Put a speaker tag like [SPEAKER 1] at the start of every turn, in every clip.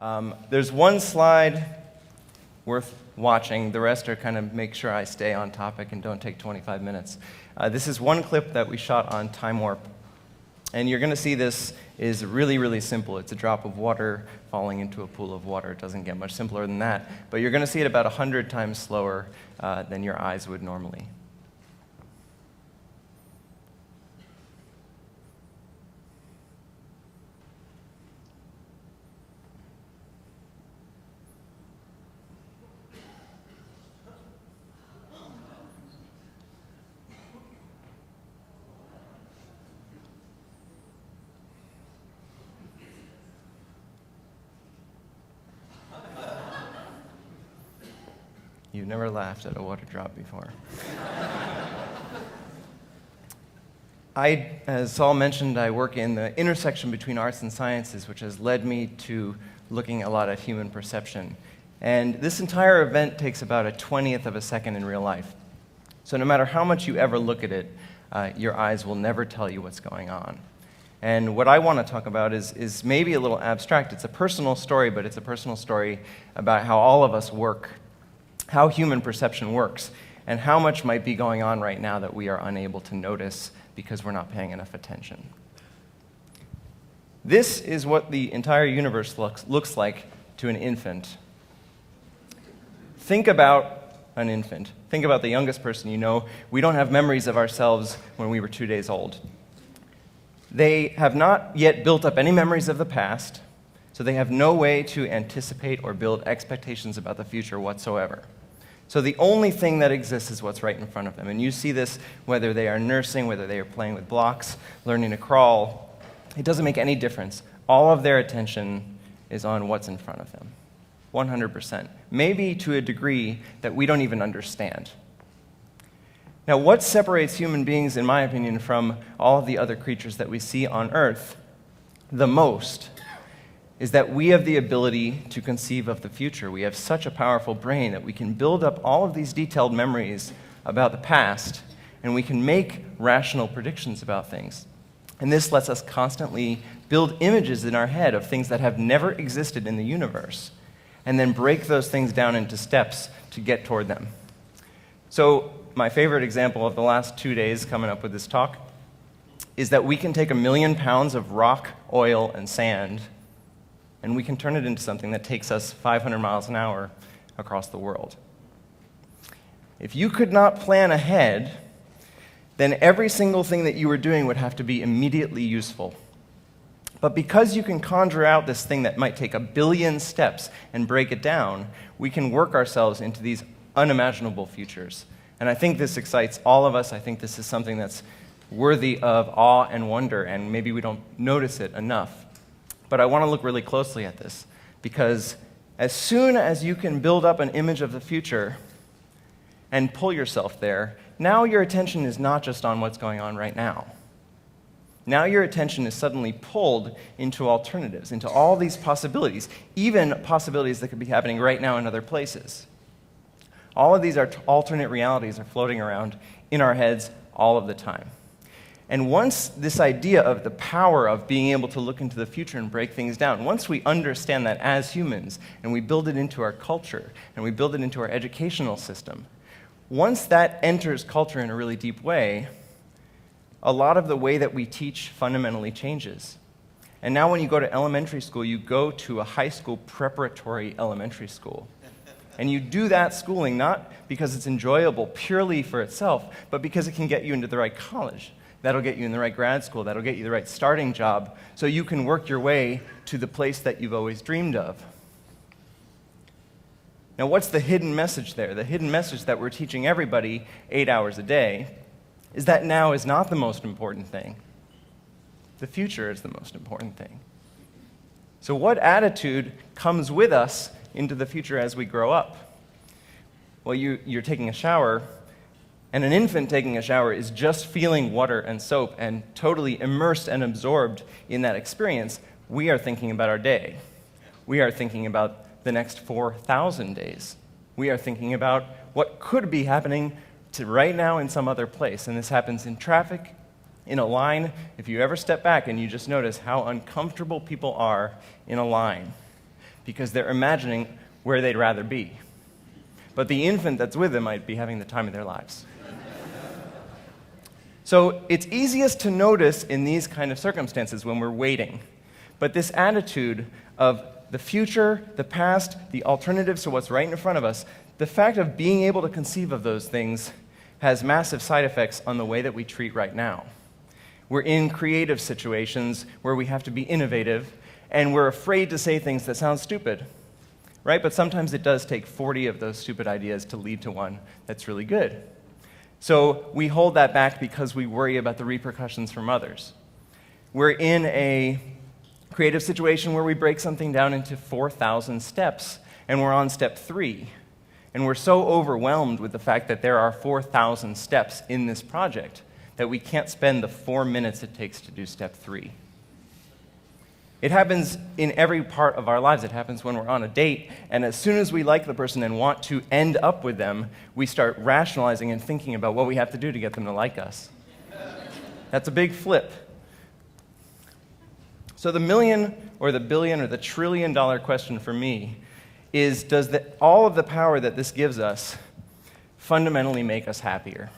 [SPEAKER 1] There's one slide worth watching. The rest are kind of make sure I stay on topic and don't take 25 minutes. This is one clip that we shot on time warp. And you're going to see this is really, really simple. It's a drop of water falling into a pool of water. It doesn't get much simpler than that. But you're going to see it about 100 times slower than your eyes would normally. You've never laughed at a water drop before. As Saul mentioned, I work in the intersection between arts and sciences, which has led me to looking a lot at human perception. And this entire event takes about a 20th of a second in real life. So no matter how much you ever look at it, your eyes will never tell you what's going on. And what I want to talk about is maybe a little abstract. It's a personal story, but it's a personal story about how all of us work, how human perception works, and how much might be going on right now that we are unable to notice because we're not paying enough attention. This is what the entire universe looks like to an infant. Think about an infant. Think about the youngest person you know. We don't have memories of ourselves when we were 2 days old. They have not yet built up any memories of the past, so they have no way to anticipate or build expectations about the future whatsoever. So the only thing that exists is what's right in front of them. And you see this whether they are nursing, whether they are playing with blocks, learning to crawl. It doesn't make any difference. All of their attention is on what's in front of them. 100%. Maybe to a degree that we don't even understand. Now, what separates human beings, in my opinion, from all of the other creatures that we see on Earth the most is that we have the ability to conceive of the future. We have such a powerful brain that we can build up all of these detailed memories about the past, and we can make rational predictions about things. And this lets us constantly build images in our head of things that have never existed in the universe, and then break those things down into steps to get toward them. So my favorite example of the last 2 days coming up with this talk is that we can take 1 million pounds of rock, oil, and sand, and we can turn it into something that takes us 500 miles an hour across the world. If you could not plan ahead, then every single thing that you were doing would have to be immediately useful. But because you can conjure out this thing that might take 1 billion steps and break it down, we can work ourselves into these unimaginable futures. And I think this excites all of us. I think this is something that's worthy of awe and wonder, and maybe we don't notice it enough. But I want to look really closely at this, because as soon as you can build up an image of the future and pull yourself there, now your attention is not just on what's going on right now. Now your attention is suddenly pulled into alternatives, into all these possibilities, even possibilities that could be happening right now in other places. All of these alternate realities are floating around in our heads all of the time. And once this idea of the power of being able to look into the future and break things down, once we understand that as humans, and we build it into our culture, and we build it into our educational system, once that enters culture in a really deep way, a lot of the way that we teach fundamentally changes. And now when you go to elementary school, you go to a high school preparatory elementary school. And you do that schooling not because it's enjoyable purely for itself, but because it can get you into the right college. That'll get you in the right grad school. That'll get you the right starting job so you can work your way to the place that you've always dreamed of. Now, what's the hidden message there? The hidden message that we're teaching everybody 8 hours a day is that now is not the most important thing. The future is the most important thing. So what attitude comes with us into the future as we grow up? Well, you're taking a shower, and an infant taking a shower is just feeling water and soap and totally immersed and absorbed in that experience. We are thinking about our day. We are thinking about the next 4,000 days. We are thinking about what could be happening to right now in some other place. And this happens in traffic, in a line. If you ever step back and you just notice how uncomfortable people are in a line, because they're imagining where they'd rather be. But the infant that's with them might be having the time of their lives. So it's easiest to notice in these kind of circumstances when we're waiting. But this attitude of the future, the past, the alternatives to what's right in front of us, the fact of being able to conceive of those things has massive side effects on the way that we treat right now. We're in creative situations where we have to be innovative, and we're afraid to say things that sound stupid, right? But sometimes it does take 40 of those stupid ideas to lead to one that's really good. So we hold that back because we worry about the repercussions from others. We're in a creative situation where we break something down into 4,000 steps, and we're on step 3. And we're so overwhelmed with the fact that there are 4,000 steps in this project that we can't spend the 4 minutes it takes to do step 3. It happens in every part of our lives. It happens when we're on a date, and as soon as we like the person and want to end up with them, we start rationalizing and thinking about what we have to do to get them to like us. That's a big flip. So the million or the billion or the trillion-dollar question for me is, does all of the power that this gives us fundamentally make us happier?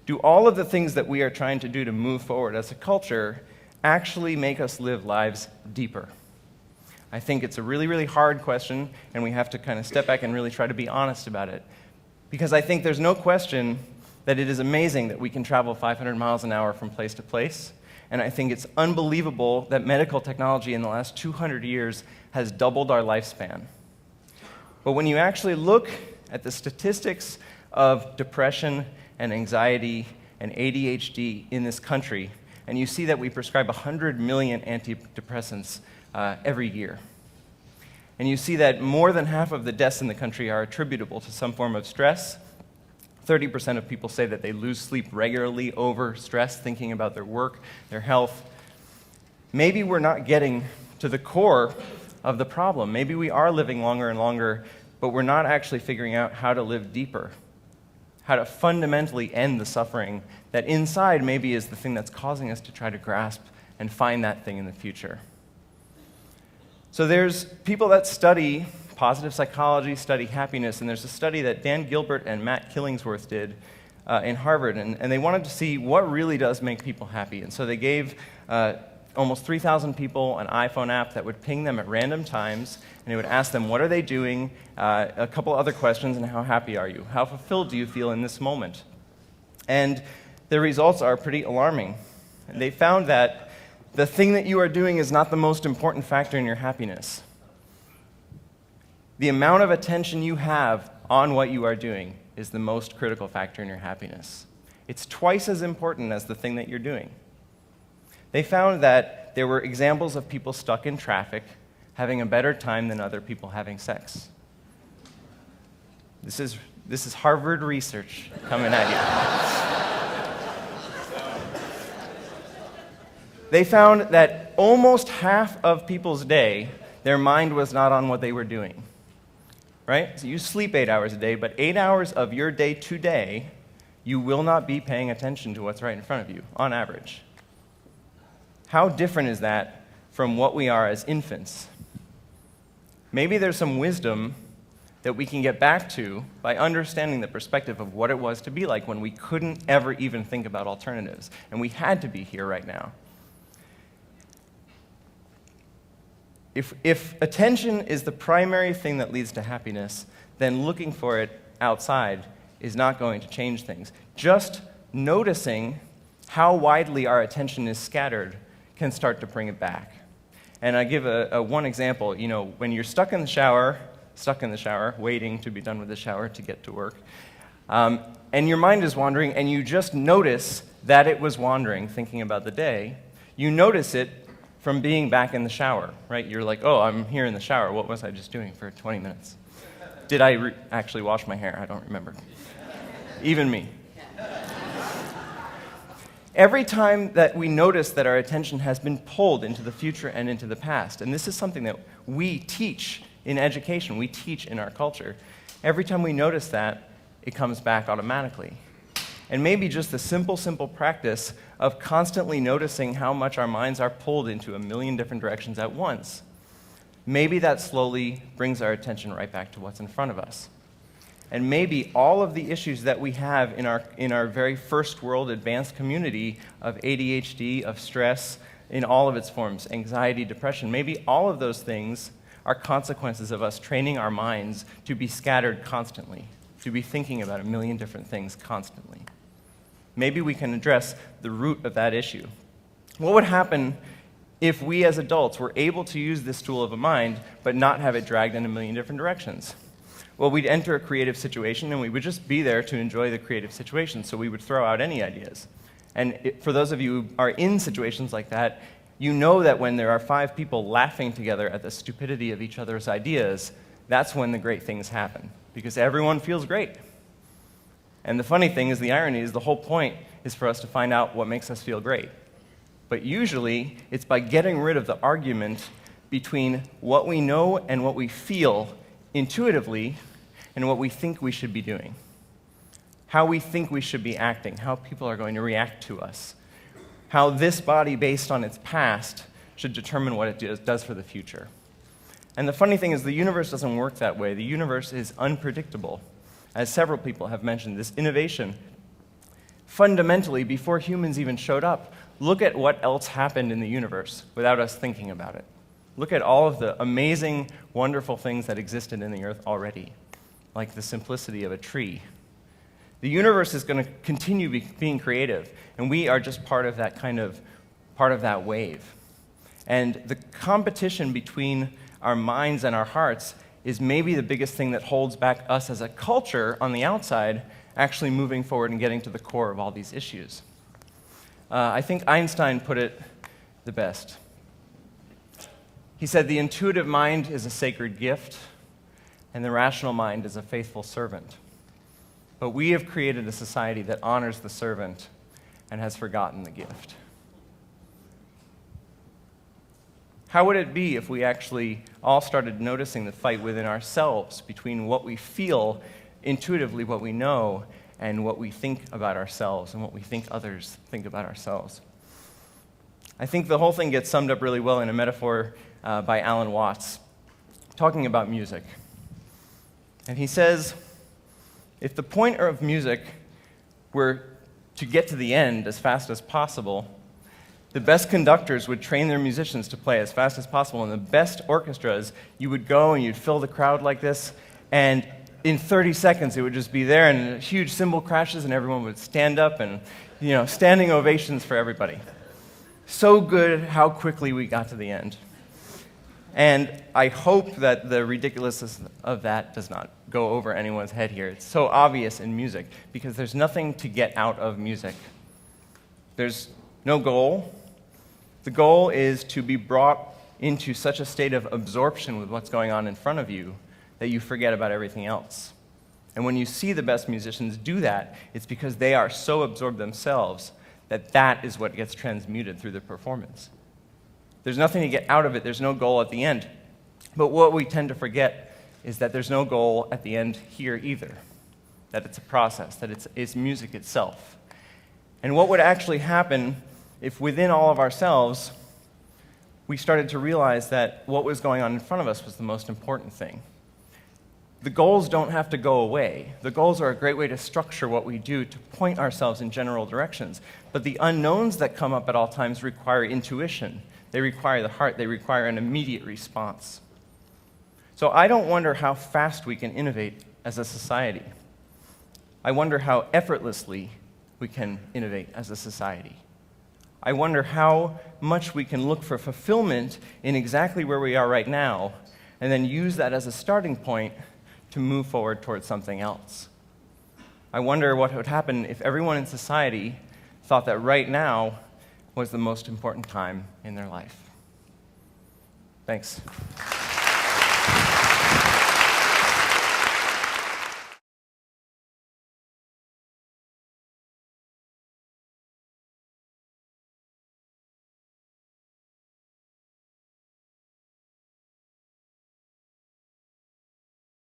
[SPEAKER 1] Do all of the things that we are trying to do to move forward as a culture actually make us live lives deeper? I think it's a really, really hard question, and we have to kind of step back and really try to be honest about it. Because I think there's no question that it is amazing that we can travel 500 miles an hour from place to place, and I think it's unbelievable that medical technology in the last 200 years has doubled our lifespan. But when you actually look at the statistics of depression and anxiety and ADHD in this country, and you see that we prescribe 100 million antidepressants every year, and you see that more than half of the deaths in the country are attributable to some form of stress. 30% of people say that they lose sleep regularly over stress, thinking about their work, their health. Maybe we're not getting to the core of the problem. Maybe we are living longer and longer, but we're not actually figuring out how to live deeper, how to fundamentally end the suffering that inside maybe is the thing that's causing us to try to grasp and find that thing in the future. So there's people that study positive psychology, study happiness, and there's a study that Dan Gilbert and Matt Killingsworth did in Harvard, and they wanted to see what really does make people happy. And so they gave almost 3,000 people an iPhone app that would ping them at random times, and it would ask them, what are they doing, a couple other questions, and how happy are you? How fulfilled do you feel in this moment? And the results are pretty alarming. And they found that the thing that you are doing is not the most important factor in your happiness. The amount of attention you have on what you are doing is the most critical factor in your happiness. It's twice as important as the thing that you're doing. They found that there were examples of people stuck in traffic having a better time than other people having sex. This is Harvard research coming at you. They found that almost half of people's day, their mind was not on what they were doing. Right? So you sleep 8 hours a day, but 8 hours of your day today, you will not be paying attention to what's right in front of you, on average. How different is that from what we are as infants? Maybe there's some wisdom that we can get back to by understanding the perspective of what it was to be like when we couldn't ever even think about alternatives, and we had to be here right now. If attention is the primary thing that leads to happiness, then looking for it outside is not going to change things. Just noticing how widely our attention is scattered can start to bring it back. And I give one example. You know, when you're stuck in the shower, waiting to be done with the shower to get to work, and your mind is wandering, and you just notice that it was wandering, thinking about the day, you notice it from being back in the shower, right? You're like, oh, I'm here in the shower. What was I just doing for 20 minutes? Did I actually wash my hair? I don't remember. Even me. Every time that we notice that our attention has been pulled into the future and into the past, and this is something that we teach in education, we teach in our culture, every time we notice that, it comes back automatically. And maybe just the simple practice of constantly noticing how much our minds are pulled into a million different directions at once maybe that slowly brings our attention right back to what's in front of us. And maybe all of the issues that we have in our very first world advanced community of ADHD, of stress, in all of its forms, anxiety, depression, maybe all of those things are consequences of us training our minds to be scattered constantly, to be thinking about a million different things constantly. Maybe we can address the root of that issue. What would happen if we as adults were able to use this tool of a mind but not have it dragged in a million different directions? Well, we'd enter a creative situation and we would just be there to enjoy the creative situation, so we would throw out any ideas. And for those of you who are in situations like that, you know that when there are 5 people laughing together at the stupidity of each other's ideas, that's when the great things happen, because everyone feels great. And the funny thing is, the irony is, the whole point is for us to find out what makes us feel great. But usually, it's by getting rid of the argument between what we know and what we feel intuitively and what we think we should be doing. How we think we should be acting, how people are going to react to us, how this body, based on its past, should determine what it does for the future. And the funny thing is, the universe doesn't work that way. The universe is unpredictable. As several people have mentioned, this innovation, fundamentally, before humans even showed up, look at what else happened in the universe without us thinking about it. Look at all of the amazing, wonderful things that existed in the earth already, like the simplicity of a tree. The universe is going to continue being creative, and we are just part of that wave. And the competition between our minds and our hearts is maybe the biggest thing that holds back us as a culture on the outside actually moving forward and getting to the core of all these issues. I think Einstein put it the best. He said, "The intuitive mind is a sacred gift, and the rational mind is a faithful servant. But we have created a society that honors the servant and has forgotten the gift." How would it be if we actually all started noticing the fight within ourselves between what we feel intuitively, what we know, and what we think about ourselves and what we think others think about ourselves? I think the whole thing gets summed up really well in a metaphor by Alan Watts, talking about music. And he says, if the point of music were to get to the end as fast as possible, the best conductors would train their musicians to play as fast as possible, and the best orchestras, you would go and you'd fill the crowd like this, and in 30 seconds it would just be there, and a huge cymbal crashes, and everyone would stand up, and standing ovations for everybody. So good how quickly we got to the end. And I hope that the ridiculousness of that does not go over anyone's head here. It's so obvious in music, because there's nothing to get out of music. There's no goal. The goal is to be brought into such a state of absorption with what's going on in front of you that you forget about everything else. And when you see the best musicians do that, it's because they are so absorbed themselves that is what gets transmuted through the performance. There's nothing to get out of it. There's no goal at the end. But what we tend to forget is that there's no goal at the end here either, that it's a process, that it's music itself. And what would actually happen if within all of ourselves we started to realize that what was going on in front of us was the most important thing? The goals don't have to go away. The goals are a great way to structure what we do, to point ourselves in general directions. But the unknowns that come up at all times require intuition. They require the heart. They require an immediate response. So I don't wonder how fast we can innovate as a society. I wonder how effortlessly we can innovate as a society. I wonder how much we can look for fulfillment in exactly where we are right now, and then use that as a starting point to move forward towards something else. I wonder what would happen if everyone in society thought that right now was the most important time in their life. Thanks.